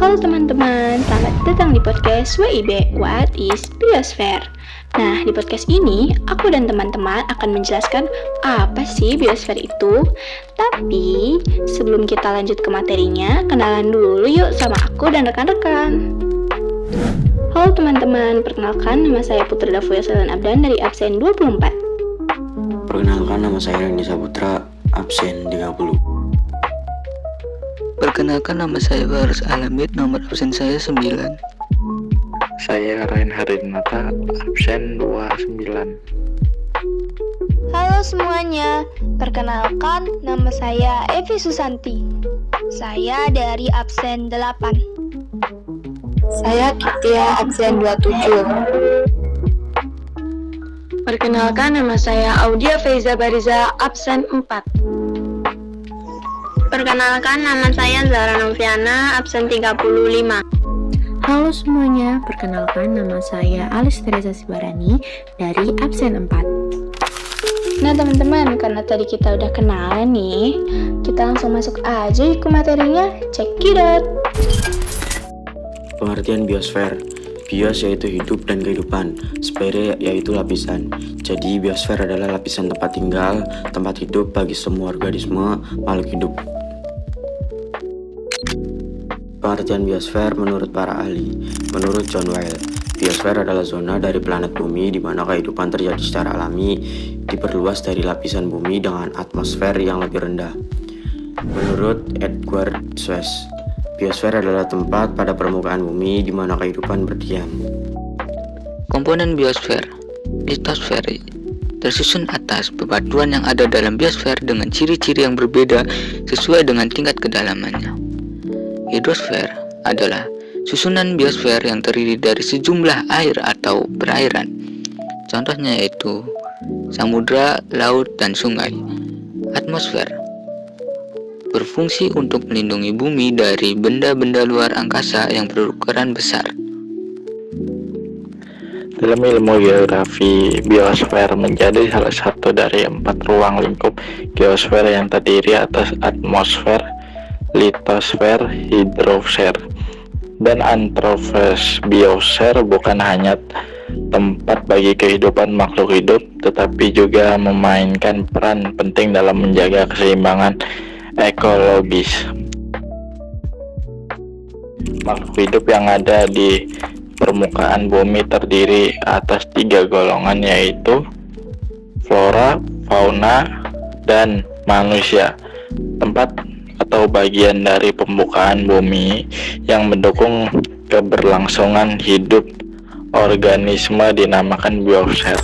Halo teman-teman, selamat datang di podcast WIB, What is Biosphere? Nah, di podcast ini, aku dan teman-teman akan menjelaskan apa sih biosfer itu. Tapi, sebelum kita lanjut ke materinya, kenalan dulu yuk sama aku dan rekan-rekan. Halo teman-teman, perkenalkan nama saya Putra Dafuya Salan Abdan dari absen 24. Perkenalkan, nama saya Reni Saputra, absen 30. Perkenalkan, nama saya Baris Alamid, nomor absen saya 9. Saya Reinhard Nata, absen 29. Halo semuanya, perkenalkan nama saya Evi Susanti. Saya dari absen 8. Saya Kitia, absen 27. Perkenalkan, nama saya Audia Feiza Bariza, absen 4. Perkenalkan, nama saya Zara Noviana, absen 35. Halo semuanya, perkenalkan nama saya Alis Teresa Sibarani dari absen 4. Nah teman-teman, karena tadi kita udah kenalan nih, kita langsung masuk aja ke materinya. Check it out. Pengertian biosfer. Bios yaitu hidup dan kehidupan, sfere yaitu lapisan. Jadi biosfer adalah lapisan tempat tinggal, tempat hidup bagi semua organisme makhluk hidup. Pengertian biosfer menurut para ahli. Menurut John Whale, biosfer adalah zona dari planet bumi di mana kehidupan terjadi secara alami, diperluas dari lapisan bumi dengan atmosfer yang lebih rendah. Menurut Edward Swiss, biosfer adalah tempat pada permukaan bumi di mana kehidupan berdiam. Komponen biosfer, litosfer, tersusun atas bebatuan yang ada dalam biosfer dengan ciri-ciri yang berbeda sesuai dengan tingkat kedalamannya. Hidrosfer adalah susunan biosfer yang terdiri dari sejumlah air atau perairan. Contohnya yaitu samudra, laut, dan sungai. Atmosfer berfungsi untuk melindungi bumi dari benda-benda luar angkasa yang berukuran besar. Dalam ilmu geografi, biosfer menjadi salah satu dari 4 ruang lingkup geosfer yang terdiri atas atmosfer, litosfer, hidrosfer, dan antrosfer. Biosfer bukan hanya tempat bagi kehidupan makhluk hidup, tetapi juga memainkan peran penting dalam menjaga keseimbangan ekologis. Makhluk hidup yang ada di permukaan bumi terdiri atas 3 golongan, yaitu flora, fauna, dan manusia. Tempat atau bagian dari permukaan bumi yang mendukung keberlangsungan hidup organisme dinamakan biosfer.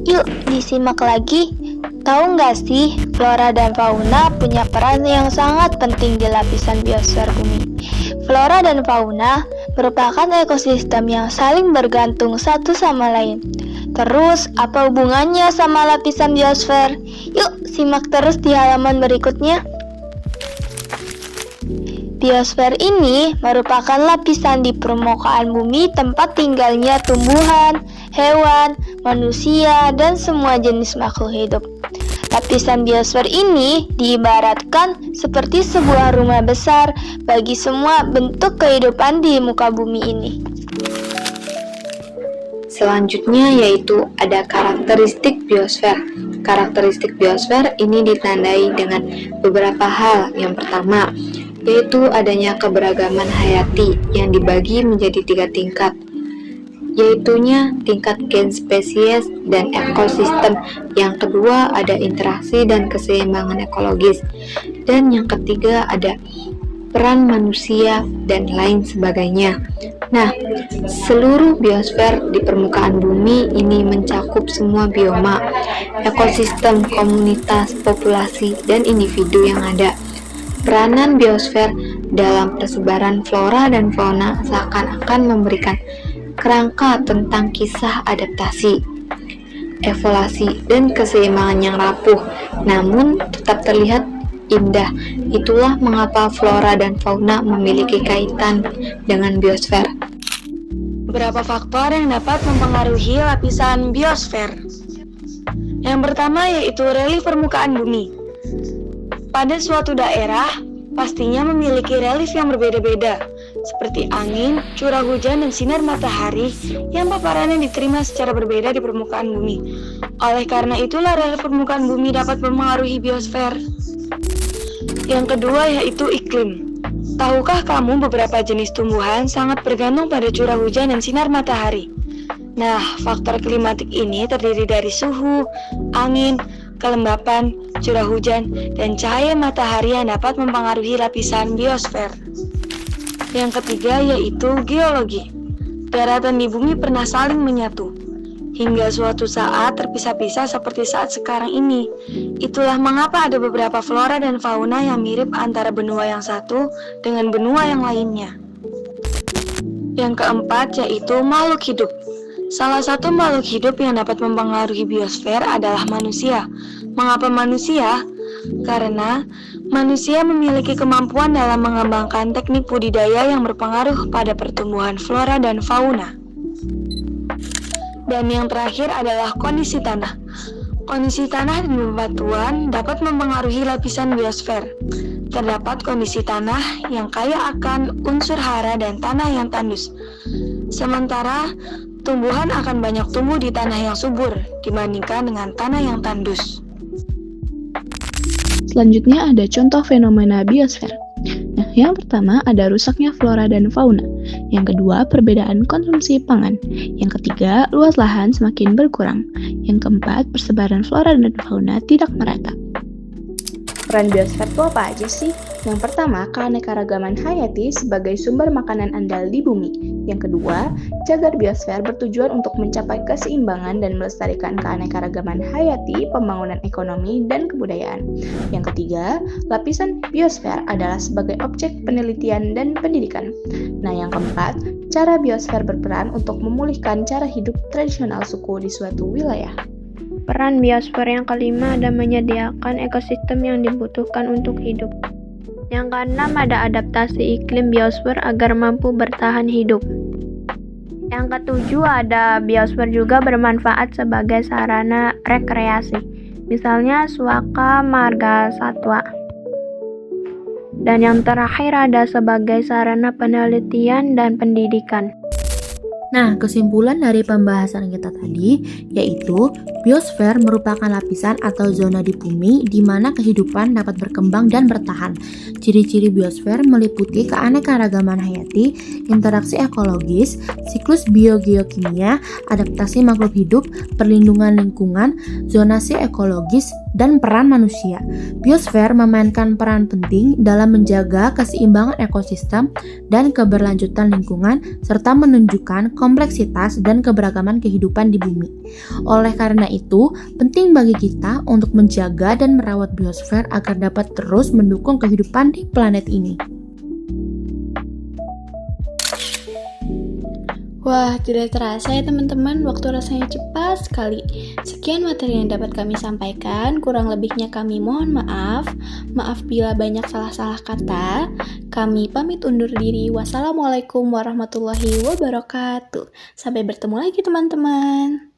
Yuk disimak lagi. Tahu nggak sih, flora dan fauna punya peran yang sangat penting di lapisan biosfer bumi. Flora dan fauna merupakan ekosistem yang saling bergantung satu sama lain. Terus, apa hubungannya sama lapisan biosfer? Yuk simak terus di halaman berikutnya. Biosfer ini merupakan lapisan di permukaan bumi tempat tinggalnya tumbuhan, hewan, manusia, dan semua jenis makhluk hidup. Lapisan biosfer ini diibaratkan seperti sebuah rumah besar bagi semua bentuk kehidupan di muka bumi ini. Selanjutnya yaitu ada karakteristik biosfer. Karakteristik biosfer ini ditandai dengan beberapa hal. Yang pertama, yaitu adanya keberagaman hayati yang dibagi menjadi 3 tingkat, yaitunya tingkat gen spesies dan ekosistem. Yang kedua ada interaksi dan keseimbangan ekologis, dan yang ketiga ada peran manusia dan lain sebagainya. Nah, seluruh biosfer di permukaan bumi ini mencakup semua bioma, ekosistem, komunitas, populasi, dan individu yang ada. Peranan biosfer dalam persebaran flora dan fauna seakan-akan memberikan kerangka tentang kisah adaptasi, evolusi, dan keseimbangan yang rapuh, namun tetap terlihat indah. Itulah mengapa flora dan fauna memiliki kaitan dengan biosfer. Beberapa faktor yang dapat mempengaruhi lapisan biosfer. Yang pertama yaitu relief permukaan bumi. Pada suatu daerah, pastinya memiliki relief yang berbeda-beda. seperti angin, curah hujan, dan sinar matahari yang paparannya diterima secara berbeda di permukaan bumi. Oleh karena itulah rel permukaan bumi dapat mempengaruhi biosfer. Yang kedua yaitu iklim. Tahukah kamu beberapa jenis tumbuhan sangat bergantung pada curah hujan dan sinar matahari? Nah, faktor klimatik ini terdiri dari suhu, angin, kelembapan, curah hujan, dan cahaya matahari yang dapat mempengaruhi lapisan biosfer. Yang ketiga yaitu geologi. Daratan di bumi pernah saling menyatu, hingga suatu saat terpisah-pisah seperti saat sekarang ini. Itulah mengapa ada beberapa flora dan fauna yang mirip antara benua yang satu dengan benua yang lainnya. Yang keempat yaitu makhluk hidup. Salah satu makhluk hidup yang dapat mempengaruhi biosfer adalah manusia. Mengapa manusia? Karena manusia memiliki kemampuan dalam mengembangkan teknik budidaya yang berpengaruh pada pertumbuhan flora dan fauna. Dan yang terakhir adalah kondisi tanah. Kondisi tanah dan bebatuan dapat mempengaruhi lapisan biosfer. Terdapat kondisi tanah yang kaya akan unsur hara dan tanah yang tandus. Sementara tumbuhan akan banyak tumbuh di tanah yang subur dibandingkan dengan tanah yang tandus. Selanjutnya ada contoh fenomena biosfer. Nah, yang pertama ada rusaknya flora dan fauna. Yang kedua, perbedaan konsumsi pangan. Yang ketiga, luas lahan semakin berkurang. Yang keempat, persebaran flora dan fauna tidak merata. Peran biosfer itu apa aja sih? Yang pertama, keanekaragaman hayati sebagai sumber makanan andal di bumi. Yang kedua, jagar biosfer bertujuan untuk mencapai keseimbangan dan melestarikan keanekaragaman hayati, pembangunan ekonomi, dan kebudayaan. Yang ketiga, lapisan biosfer adalah sebagai objek penelitian dan pendidikan. Nah, yang keempat, cara biosfer berperan untuk memulihkan cara hidup tradisional suku di suatu wilayah. Peran biosfer yang kelima ada menyediakan ekosistem yang dibutuhkan untuk hidup. Yang keenam ada adaptasi iklim biosfer agar mampu bertahan hidup. Yang ketujuh ada biosfer juga bermanfaat sebagai sarana rekreasi, misalnya suaka marga satwa. Dan yang terakhir ada sebagai sarana penelitian dan pendidikan. Nah, kesimpulan dari pembahasan kita tadi yaitu biosfer merupakan lapisan atau zona di bumi di mana kehidupan dapat berkembang dan bertahan. Ciri-ciri biosfer meliputi keanekaragaman hayati, interaksi ekologis, siklus biogeokimia, adaptasi makhluk hidup, perlindungan lingkungan, zonasi ekologis, dan peran manusia. Biosfer memainkan peran penting dalam menjaga keseimbangan ekosistem dan keberlanjutan lingkungan serta menunjukkan kompleksitas dan keberagaman kehidupan di bumi. Oleh karena itu, penting bagi kita untuk menjaga dan merawat biosfer agar dapat terus mendukung kehidupan di planet ini. Wah, tidak terasa ya teman-teman, waktu rasanya cepat sekali. Sekian materi yang dapat kami sampaikan, kurang lebihnya kami mohon maaf. Maaf bila banyak salah-salah kata. Kami pamit undur diri. Wassalamualaikum warahmatullahi wabarakatuh. Sampai bertemu lagi teman-teman.